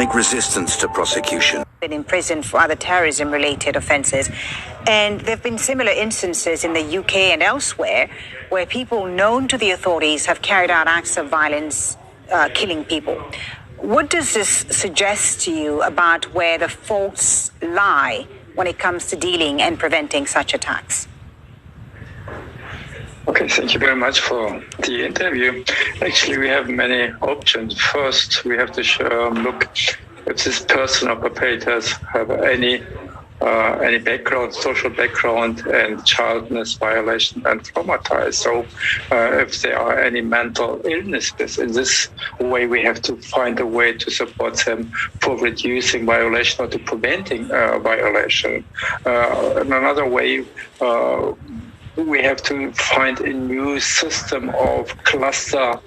economic resistance to prosecution. Been in prison for other terrorism-related offences, and there have been similar instances in the UK and elsewhere where people known to the authorities have carried out acts of violence, killing people. What does this suggest to you about where the faults lie when it comes to dealing and preventing such attacks? Okay, thank you very much for the interview. Actually, we have many options. First, we have to look if this person or perpetrators have any background, social background, and childness violation and traumatized. So if there are any mental illnesses, in this way we have to find a way to support them for reducing violation or to preventing violation. In another way, we have to find a new system of cluster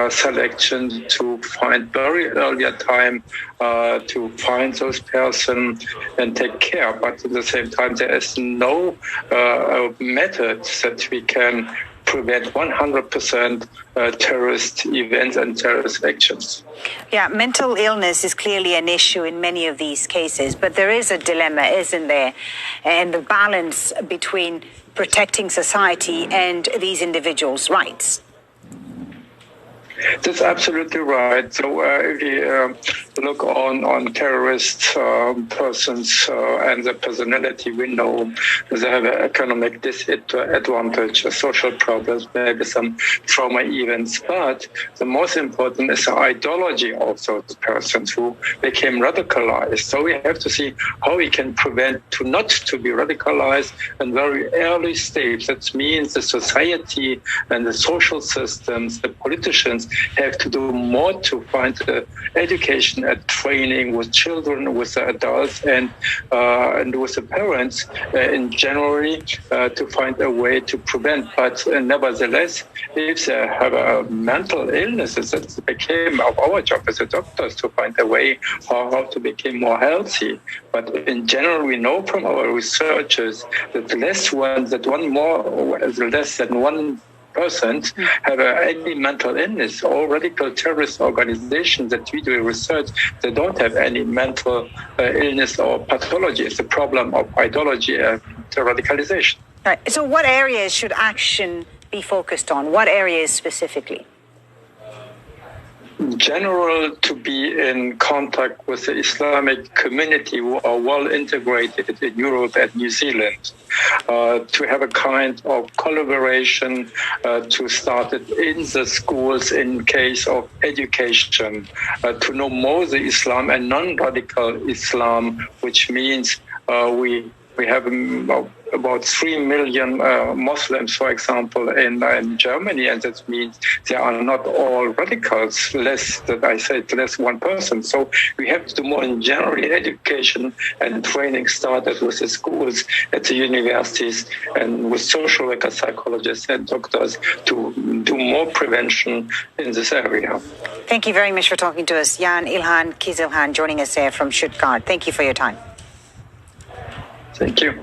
selection to find very earlier time to find those persons and take care. But at the same time, there is no method that we can prevent 100% terrorist events and terrorist actions. Yeah, mental illness is clearly an issue in many of these cases, but there is a dilemma, isn't there? And the balance between protecting society and these individuals' rights. That's absolutely right. So if you look on terrorist persons and their personality, we know they have an economic disadvantage, social problems, maybe some trauma events. But the most important is the ideology of those persons who became radicalized. So we have to see how we can prevent not to be radicalized in very early stage. That means the society and the social systems, the politicians, have to do more to find education and training with children, with the adults, and with the parents in general to find a way to prevent. But nevertheless, if they have mental illnesses, that became our job as a doctors to find a way how to become more healthy. But in general, we know from our researchers that less than 1% have any mental illness. All radical terrorist organizations that we do research, they don't have any mental illness or pathology. It's a problem of ideology and radicalization. Right. So what areas should action be focused on? What areas specifically? In general, to be in contact with the Islamic community who are well integrated in Europe and New Zealand, to have a kind of collaboration to start it in the schools in case of education, to know more the Islam and non-radical Islam, which means we have about 3 million Muslims, for example, in Germany, and that means they are not all radicals, less 1%. So we have to do more in general education and training started with the schools, at the universities, and with social workers, psychologists, and doctors to do more prevention in this area. Thank you very much for talking to us. Jan Ilhan Kizilhan joining us here from Stuttgart. Thank you for your time. Thank you.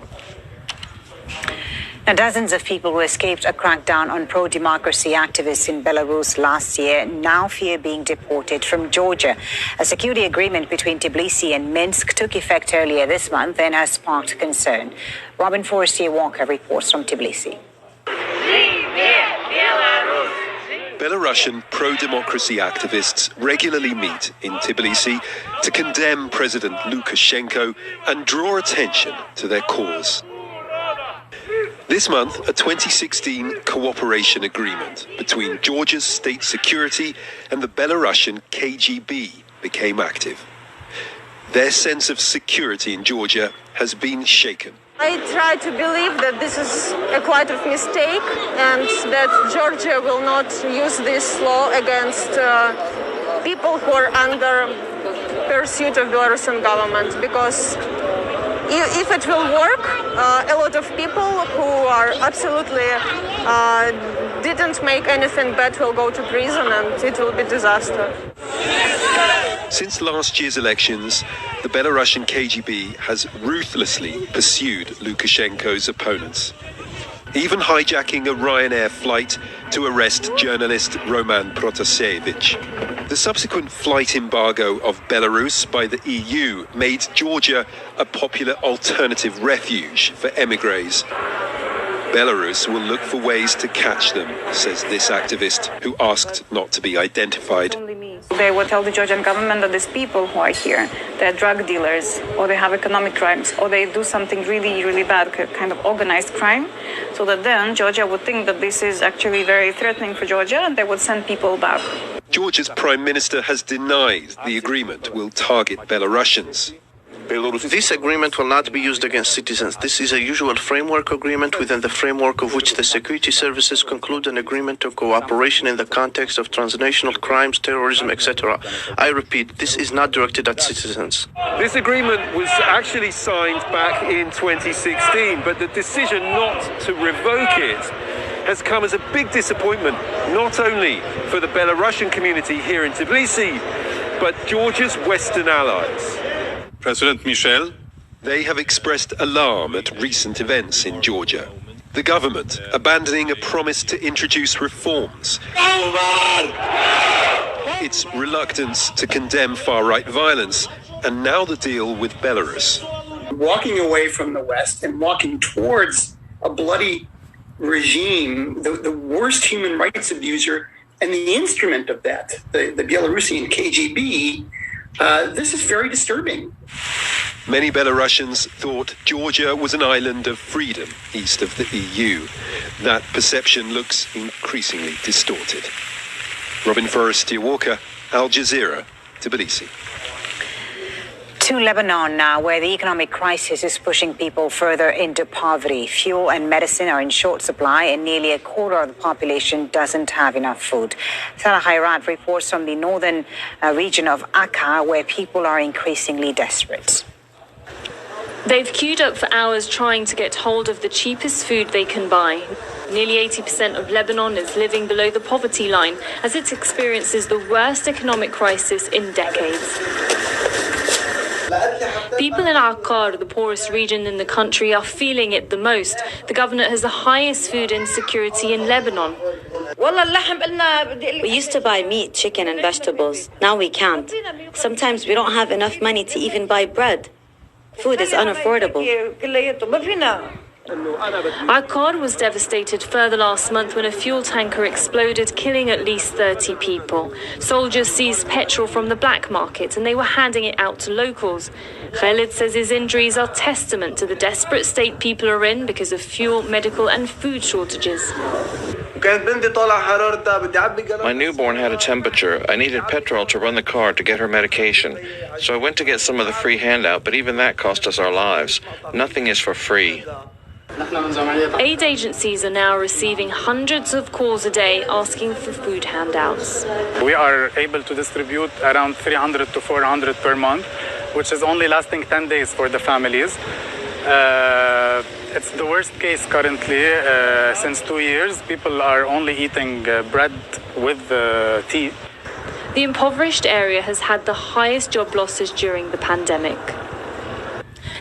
Now, dozens of people who escaped a crackdown on pro-democracy activists in Belarus last year now fear being deported from Georgia. A security agreement between Tbilisi and Minsk took effect earlier this month and has sparked concern. Robin Forestier-Walker reports from Tbilisi. Belarusian pro-democracy activists regularly meet in Tbilisi to condemn President Lukashenko and draw attention to their cause. This month, a 2016 cooperation agreement between Georgia's state security and the Belarusian KGB became active. Their sense of security in Georgia has been shaken. I try to believe that this is a quite of mistake and that Georgia will not use this law against people who are under pursuit of Belarusian government, because if it will work, a lot of people who are absolutely didn't make anything bad will go to prison, and it will be disaster. Since last year's elections, the Belarusian KGB has ruthlessly pursued Lukashenko's opponents. even hijacking a Ryanair flight to arrest journalist Roman Protasevich. The subsequent flight embargo of Belarus by the EU made Georgia a popular alternative refuge for emigres. Belarus will look for ways to catch them, says this activist, who asked not to be identified. They will tell the Georgian government that these people who are here, they're drug dealers, or they have economic crimes, or they do something really, really bad, kind of organized crime, so that then Georgia would think that this is actually very threatening for Georgia, and they would send people back. Georgia's Prime Minister has denied the agreement will target Belarusians. This agreement will not be used against citizens. This is a usual framework agreement within the framework of which the security services conclude an agreement of cooperation in the context of transnational crimes, terrorism, etc. I repeat, this is not directed at citizens. This agreement was actually signed back in 2016, but the decision not to revoke it has come as a big disappointment, not only for the Belarusian community here in Tbilisi, but Georgia's Western allies. President Michel. They have expressed alarm at recent events in Georgia. The government abandoning a promise to introduce reforms. Its reluctance to condemn far-right violence, and now the deal with Belarus. Walking away from the West and walking towards a bloody regime, the worst human rights abuser and the instrument of that, the Belarusian KGB, this is very disturbing. Many Belarusians thought Georgia was an island of freedom east of the EU. That perception looks increasingly distorted. Robin Forrester-Walker, Al Jazeera, Tbilisi. To Lebanon now, where the economic crisis is pushing people further into poverty. Fuel and medicine are in short supply, and nearly a quarter of the population doesn't have enough food. Sarah Khairat reports from the northern region of Akka, where people are increasingly desperate. They've queued up for hours trying to get hold of the cheapest food they can buy. Nearly 80% of Lebanon is living below the poverty line as it experiences the worst economic crisis in decades. People in Akkar, the poorest region in the country, are feeling it the most. The government has the highest food insecurity in Lebanon. We used to buy meat, chicken and vegetables. Now we can't. Sometimes we don't have enough money to even buy bread. Food is unaffordable. Akkar was devastated further last month when a fuel tanker exploded, killing at least 30 people. Soldiers seized petrol from the black market and they were handing it out to locals. Khalid says his injuries are testament to the desperate state people are in because of fuel, medical and food shortages. My newborn had a temperature. I needed petrol to run the car to get her medication. So I went to get some of the free handout, but even that cost us our lives. Nothing is for free. Aid agencies are now receiving hundreds of calls a day asking for food handouts. We are able to distribute around 300 to 400 per month, which is only lasting 10 days for the families. It's the worst case currently. Since 2 years, people are only eating bread with tea. The impoverished area has had the highest job losses during the pandemic.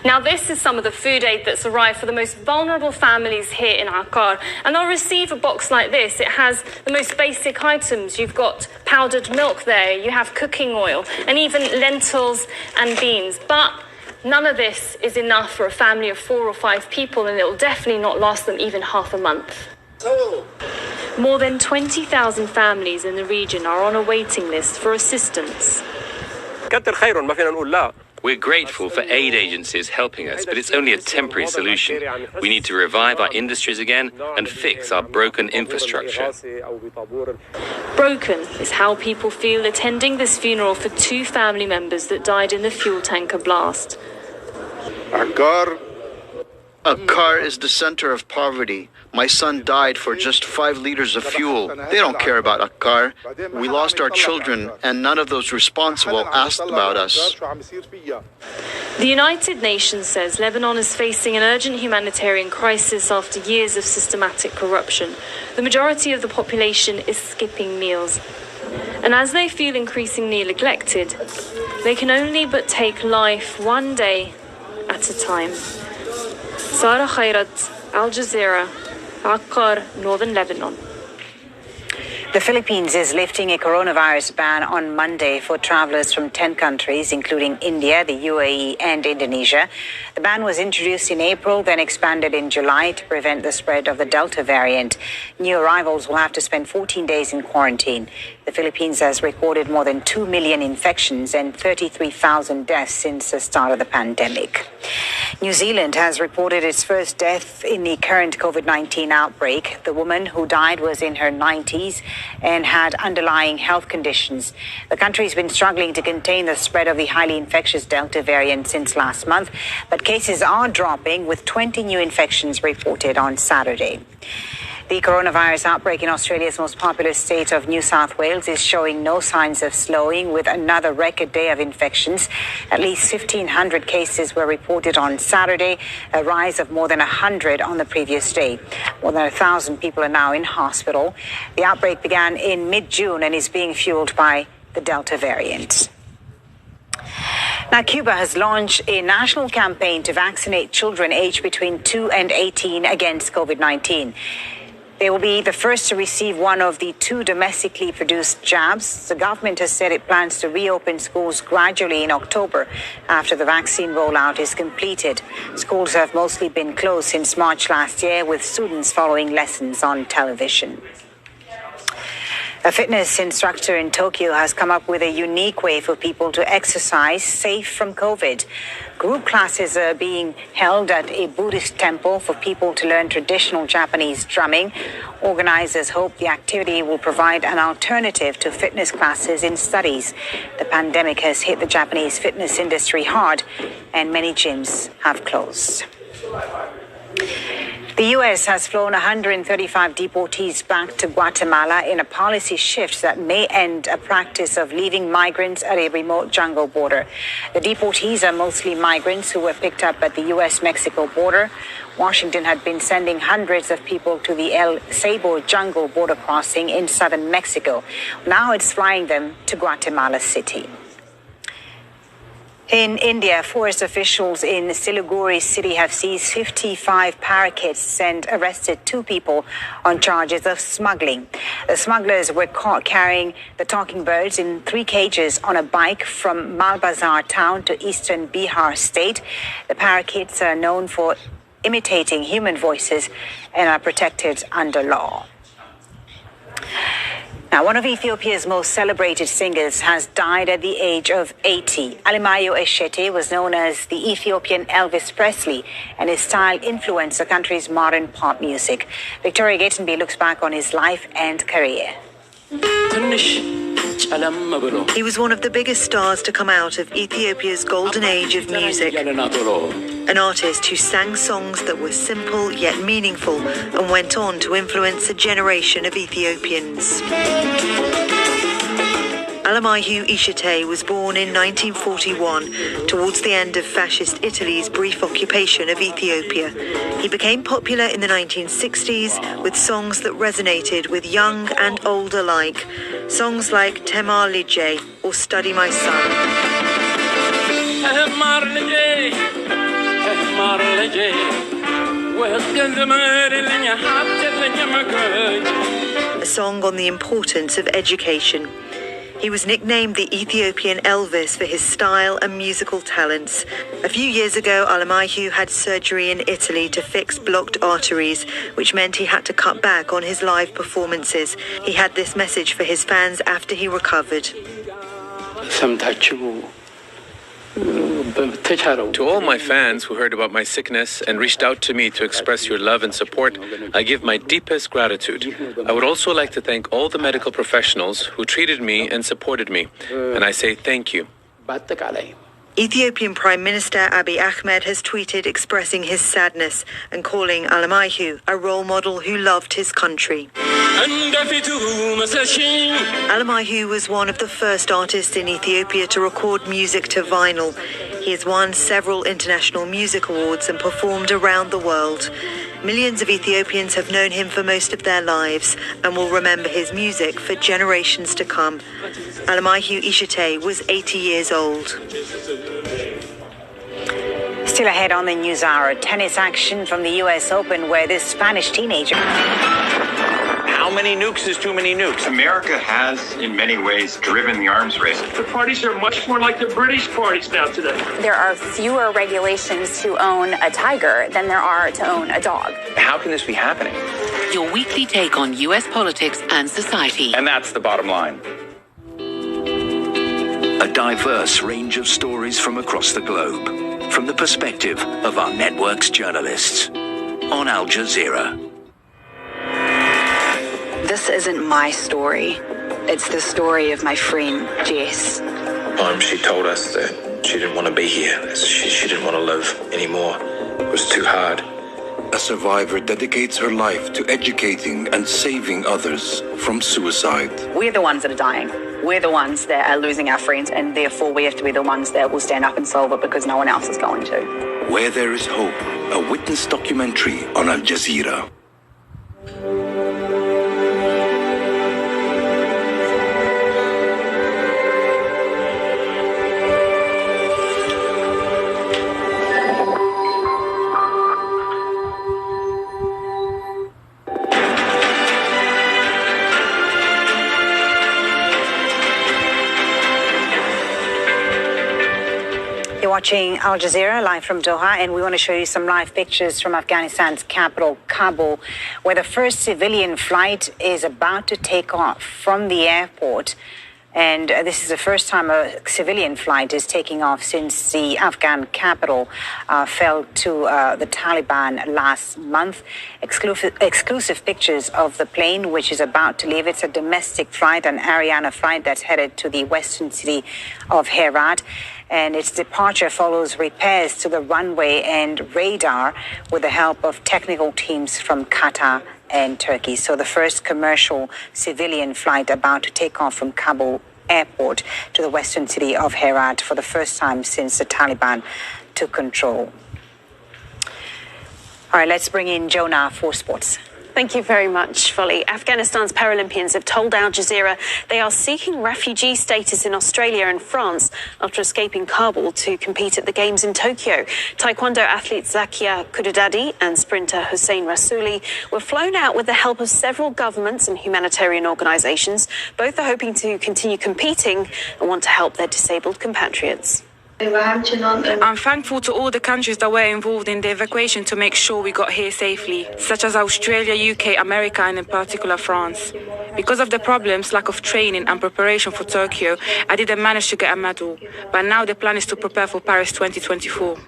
Now, this is some of the food aid that's arrived for the most vulnerable families here in Akkar. And they'll receive a box like this. It has the most basic items. You've got powdered milk there, you have cooking oil, and even lentils and beans. But none of this is enough for a family of 4 or 5 people, and it will definitely not last them even half a month. More than 20,000 families in the region are on a waiting list for assistance. We're grateful for aid agencies helping us, but it's only a temporary solution. We need to revive our industries again and fix our broken infrastructure. Broken is how people feel attending this funeral for 2 family members that died in the fuel tanker blast. Akkar is the center of poverty. My son died for just 5 liters of fuel. They don't care about Akkar. We lost our children, and none of those responsible asked about us. The United Nations says Lebanon is facing an urgent humanitarian crisis after years of systematic corruption. The majority of the population is skipping meals. And as they feel increasingly neglected, they can only but take life one day at a time. Sarah Khairat, Al Jazeera, Akkar, northern Lebanon. The Philippines is lifting a coronavirus ban on Monday for travelers from 10 countries, including India, the UAE, and Indonesia. The ban was introduced in April, then expanded in July to prevent the spread of the Delta variant. New arrivals will have to spend 14 days in quarantine. The Philippines has recorded more than 2 million infections and 33,000 deaths since the start of the pandemic. New Zealand has reported its first death in the current COVID-19 outbreak. The woman who died was in her 90s and had underlying health conditions. The country's been struggling to contain the spread of the highly infectious Delta variant since last month, but cases are dropping, with 20 new infections reported on Saturday. The coronavirus outbreak in Australia's most populous state of New South Wales is showing no signs of slowing, with another record day of infections. At least 1,500 cases were reported on Saturday, a rise of more than 100 on the previous day. More than 1,000 people are now in hospital. The outbreak began in mid-June and is being fueled by the Delta variant. Now, Cuba has launched a national campaign to vaccinate children aged between 2 and 18 against COVID-19. They will be the first to receive one of the 2 domestically produced jabs. The government has said it plans to reopen schools gradually in October after the vaccine rollout is completed. Schools have mostly been closed since March last year, with students following lessons on television. A fitness instructor in Tokyo has come up with a unique way for people to exercise safe from COVID. Group classes are being held at a Buddhist temple for people to learn traditional Japanese drumming. Organizers hope the activity will provide an alternative to fitness classes in studies. The pandemic has hit the Japanese fitness industry hard, and many gyms have closed. The U.S. has flown 135 deportees back to Guatemala in a policy shift that may end a practice of leaving migrants at a remote jungle border. The deportees are mostly migrants who were picked up at the U.S.-Mexico border. Washington had been sending hundreds of people to the El Sabo jungle border crossing in southern Mexico. Now it's flying them to Guatemala City. In India, forest officials in Siliguri city have seized 55 parakeets and arrested 2 people on charges of smuggling. The smugglers were caught carrying the talking birds in 3 cages on a bike from Malbazar town to eastern Bihar state. The parakeets are known for imitating human voices and are protected under law. Now, one of Ethiopia's most celebrated singers has died at the age of 80. Alemayehu Eshete was known as the Ethiopian Elvis Presley, and his style influenced the country's modern pop music. Victoria Gatenby looks back on his life and career. He was one of the biggest stars to come out of Ethiopia's golden age of music. An artist who sang songs that were simple yet meaningful and went on to influence a generation of Ethiopians. Alemayehu Eshete was born in 1941, towards the end of fascist Italy's brief occupation of Ethiopia. He became popular in the 1960s with songs that resonated with young and old alike. Songs like Temar Lije or Study My Son. A song on the importance of education. He was nicknamed the Ethiopian Elvis for his style and musical talents. A few years ago, Alemayehu had surgery in Italy to fix blocked arteries, which meant he had to cut back on his live performances. He had this message for his fans after he recovered. To all my fans who heard about my sickness and reached out to me to express your love and support, I give my deepest gratitude. I would also like to thank all the medical professionals who treated me and supported me, and I say thank you. Ethiopian Prime Minister Abiy Ahmed has tweeted expressing his sadness and calling Alemayehu a role model who loved his country. Alemayehu was one of the first artists in Ethiopia to record music to vinyl. He has won several international music awards and performed around the world. Millions of Ethiopians have known him for most of their lives and will remember his music for generations to come. Alemayehu Eshete was 80 years old. Still ahead on the news hour, tennis action from the US Open where this Spanish teenager... How many nukes is too many nukes? America has, in many ways, driven the arms race. The parties are much more like the British parties now today. There are fewer regulations to own a tiger than there are to own a dog. How can this be happening? Your weekly take on US politics and society. And that's the bottom line. A diverse range of stories from across the globe, from the perspective of our network's journalists. On Al Jazeera. This isn't my story. It's the story of my friend, Jess. She told us that she didn't want to be here. She didn't want to live anymore. It was too hard. A survivor dedicates her life to educating and saving others from suicide. We're the ones that are dying. We're the ones that are losing our friends, and therefore we have to be the ones that will stand up and solve it because no one else is going to. Where there is hope, a witness documentary on Al Jazeera. Watching Al Jazeera live from Doha, and we want to show you some live pictures from Afghanistan's capital, Kabul, where the first civilian flight is about to take off from the airport. And this is the first time a civilian flight is taking off since the Afghan capital fell to the Taliban last month. Exclusive pictures of the plane, which is about to leave. It's a domestic flight, an Ariana flight that's headed to the western city of Herat. And its departure follows repairs to the runway and radar with the help of technical teams from Qatar and Turkey. So the first commercial civilian flight about to take off from Kabul airport to the western city of Herat for the first time since the Taliban took control. All right, let's bring in Jonah for sports. Thank you very much, Folly. Afghanistan's Paralympians have told Al Jazeera they are seeking refugee status in Australia and France after escaping Kabul to compete at the Games in Tokyo. Taekwondo athlete Zakia Kudadadi and sprinter Hussein Rasooli were flown out with the help of several governments and humanitarian organisations. Both are hoping to continue competing and want to help their disabled compatriots. I'm thankful to all the countries that were involved in the evacuation to make sure we got here safely, such as Australia, UK, America, and in particular France. Because of the problems, lack of training and preparation for Tokyo, I didn't manage to get a medal. But now the plan is to prepare for Paris 2024.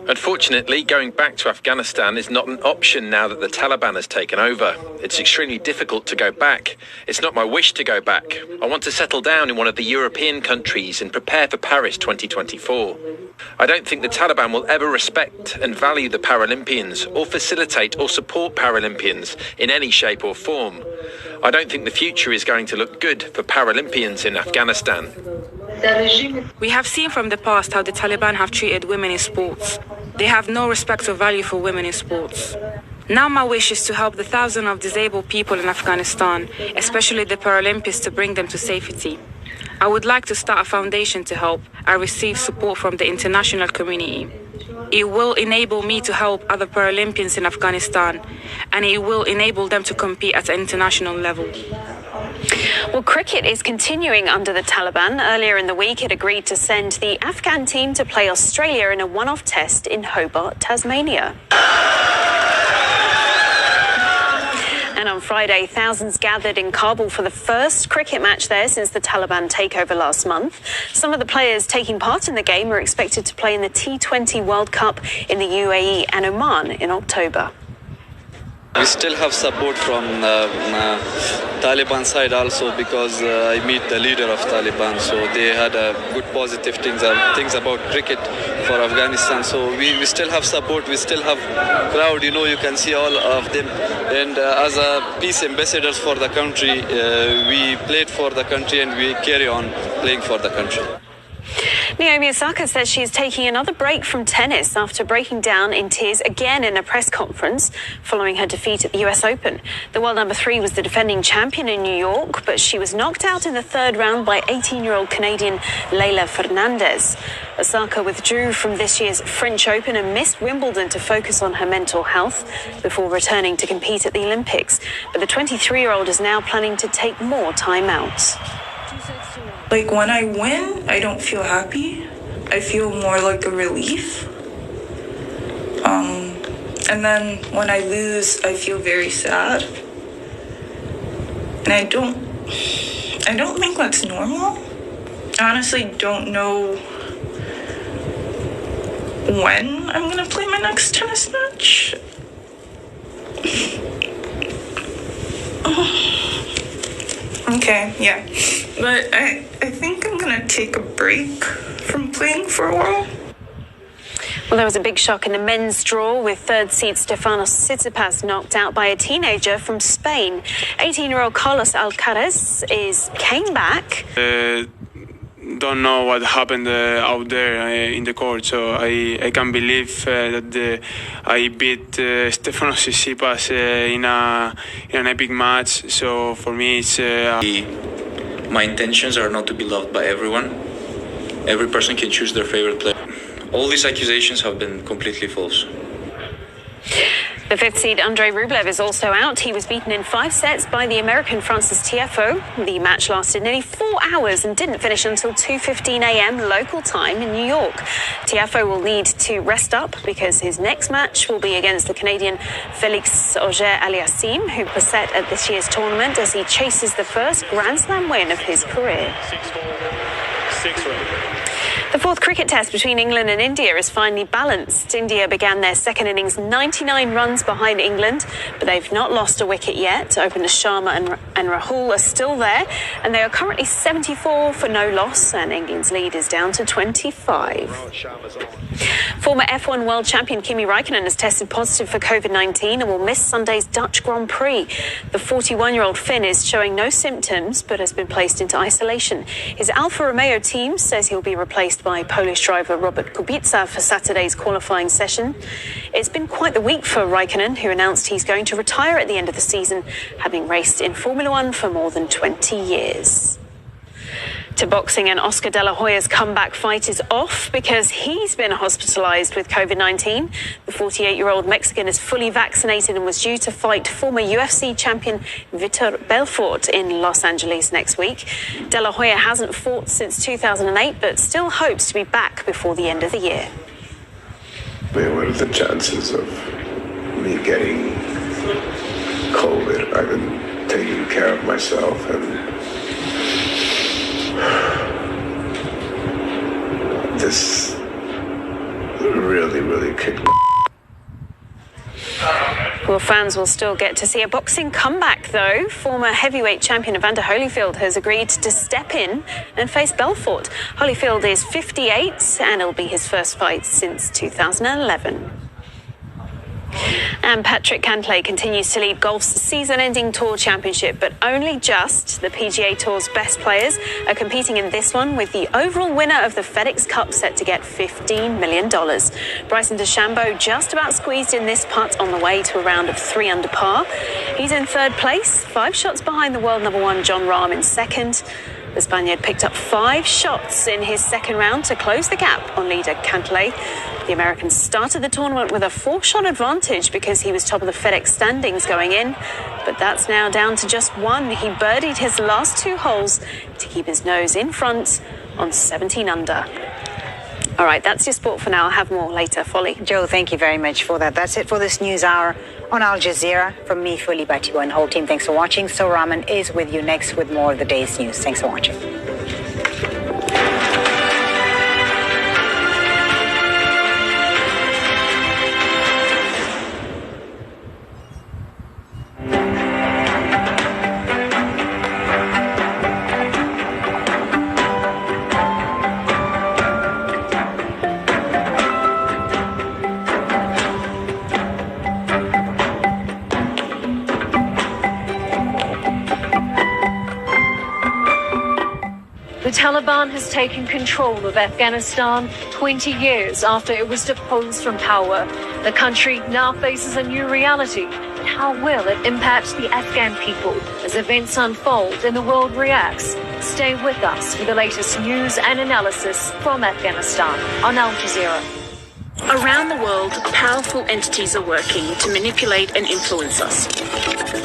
Unfortunately, going back to Afghanistan is not an option now that the Taliban has taken over. It's extremely difficult to go back. It's not my wish to go back. I want to settle down in one of the European countries and prepare for Paris 2024. I don't think the Taliban will ever respect and value the Paralympians or facilitate or support Paralympians in any shape or form. I don't think the future is going to look good for Paralympians in Afghanistan. We have seen from the past how the Taliban have treated women in sports. They have no respect or value for women in sports. Now my wish is to help the thousands of disabled people in Afghanistan, especially the Paralympians, to bring them to safety. I would like to start a foundation to help and receive support from the international community. It will enable me to help other Paralympians in Afghanistan, and it will enable them to compete at an international level. Well, cricket is continuing under the Taliban. Earlier in the week, it agreed to send the Afghan team to play Australia in a one-off test in Hobart, Tasmania. And on Friday, thousands gathered in Kabul for the first cricket match there since the Taliban takeover last month. Some of the players taking part in the game are expected to play in the T20 World Cup in the UAE and Oman in October. We still have support from Taliban side also because I meet the leader of Taliban, so they had good positive things about cricket for Afghanistan. So we still have support, we still have crowd, you can see all of them. And as a peace ambassadors for the country, we played for the country and we carry on playing for the country. Naomi Osaka says she is taking another break from tennis after breaking down in tears again in a press conference following her defeat at the US Open. The world number 3 was the defending champion in New York, but she was knocked out in the third round by 18-year-old Canadian Leylah Fernandez. Osaka withdrew from this year's French Open and missed Wimbledon to focus on her mental health before returning to compete at the Olympics. But the 23-year-old is now planning to take more time out. Like, when I win, I don't feel happy. I feel more like a relief. And then when I lose, I feel very sad. And I don't think that's normal. I honestly don't know when I'm gonna play my next tennis match. Okay, yeah. But I think I'm gonna take a break from playing for a while. Well, there was a big shock in the men's draw with third seed Stefanos Tsitsipas knocked out by a teenager from Spain. 18-year-old Carlos Alcaraz came back. Don't know what happened out there in the court, so I can't believe that I beat Stefanos Tsitsipas in an epic match. So for me, it's My intentions are not to be loved by everyone. Every person can choose their favorite player. All these accusations have been completely false. The fifth seed Andrei Rublev is also out. He was beaten in 5 sets by the American Francis Tiafoe. The match lasted nearly 4 hours and didn't finish until 2:15 a.m. local time in New York. Tiafoe will need to rest up because his next match will be against the Canadian Felix Auger-Aliassime, who was set at this year's tournament as he chases the first Grand Slam win of his career. The fourth cricket test between England and India is finally balanced. India began their second innings 99 runs behind England, but they've not lost a wicket yet. Openers Sharma and Rahul are still there, and they are currently 74 for no loss, and England's lead is down to 25. Former F1 world champion Kimi Räikkönen has tested positive for COVID-19 and will miss Sunday's Dutch Grand Prix. The 41-year-old Finn is showing no symptoms, but has been placed into isolation. His Alfa Romeo team says he'll be replaced by Polish driver Robert Kubica for Saturday's qualifying session. It's been quite the week for Räikkönen, who announced he's going to retire at the end of the season, having raced in Formula One for more than 20 years. To boxing, and Oscar De La Hoya's comeback fight is off because he's been hospitalized with COVID-19. The 48-year-old Mexican is fully vaccinated and was due to fight former UFC champion Vitor Belfort in Los Angeles next week. De La Hoya hasn't fought since 2008, but still hopes to be back before the end of the year. What are the chances of me getting COVID? I've been taking care of myself, and this really kicked me. Well, fans will still get to see a boxing comeback, though. Former heavyweight champion Evander Holyfield has agreed to step in and face Belfort. Holyfield is 58, and it'll be his first fight since 2011. And Patrick Cantlay continues to lead golf's season-ending tour championship, but only just. The PGA Tour's best players are competing in this one, with the overall winner of the FedEx Cup set to get $15 million. Bryson DeChambeau just about squeezed in this putt on the way to a round of 3 under par. He's in third place, 5 shots behind the world number 1 Jon Rahm in second. The Spaniard picked up 5 shots in his second round to close the gap on leader Cantlay. The American started the tournament with a 4-shot advantage because he was top of the FedEx standings going in, but that's now down to just 1. He birdied his last 2 holes to keep his nose in front on 17 under. All right, that's your sport for now. I'll have more later. Folly. Joe, thank you very much for that. That's it for this news hour on Al Jazeera. From me, Fuli Batiwa, and the whole team, thanks for watching. So Raman is with you next with more of the day's news. Thanks for watching. The Taliban has taken control of Afghanistan 20 years after it was deposed from power. The country now faces a new reality. How will it impact the Afghan people as events unfold and the world reacts? Stay with us for the latest news and analysis from Afghanistan on Al Jazeera. Around the world, powerful entities are working to manipulate and influence us.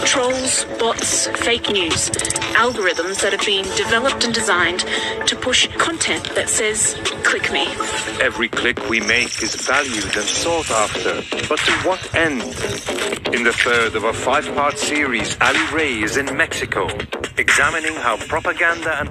Trolls, bots, fake news, algorithms that have been developed and designed to push content that says, click me. Every click we make is valued and sought after. But to what end? In the third of a 5-part series, Ali Ray is in Mexico, examining how propaganda and